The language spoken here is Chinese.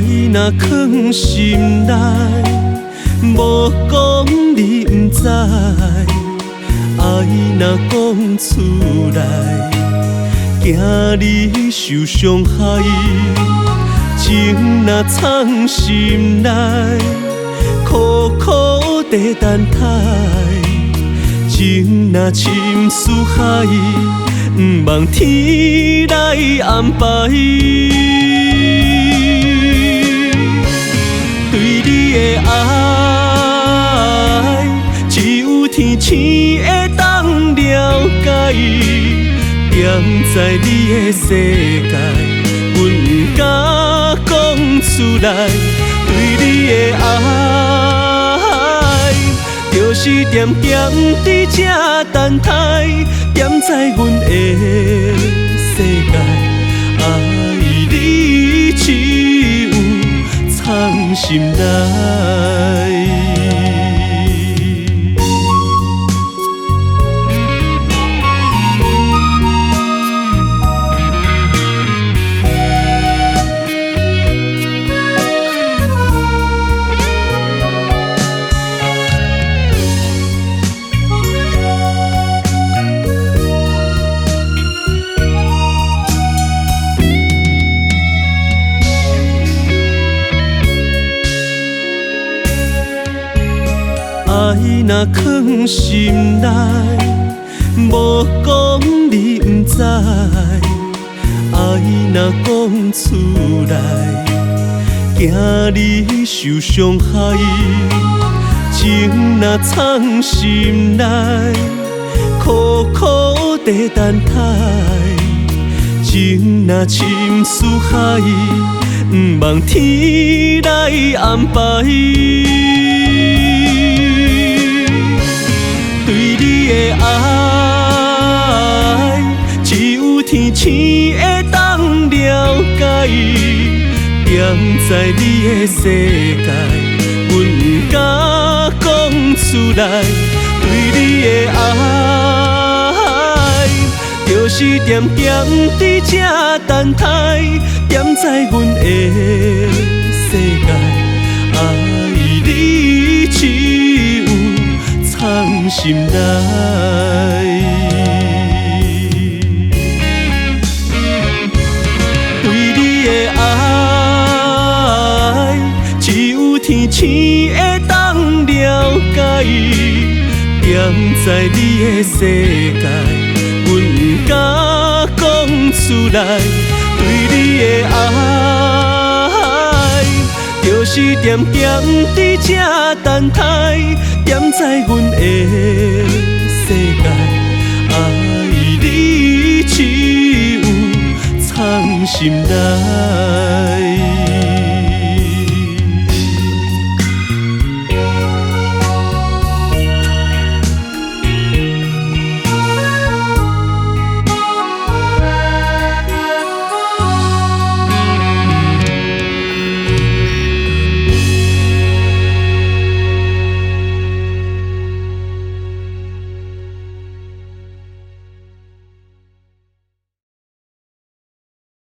若藏心内，无讲你不知；爱若讲出来，惊你受伤害。情若藏心内，苦苦地等待；情若深似海，不望天来安排。对你的爱，只有天星会当了解。踮在你的世界，阮不敢讲出来。对你的爱，就是点点伫这等待，踮在阮的世界，爱你只有藏心内。爱若藏心内，无讲你不知；爱若讲出来，惊你受伤害。情若藏心内，苦苦地等待；情若深似海，不望天来安排。对你的爱，只有天星会当了解。踮在你的世界，阮不敢讲出来。对你的爱，就是点点伫这等待，踮在阮的世界，爱你只有藏心内。对你的爱，只有天星会当了解。踮在你的世界，阮不敢讲出来。对你的爱，就是点点伫这等待，踮在阮的世界，爱你只有藏心内。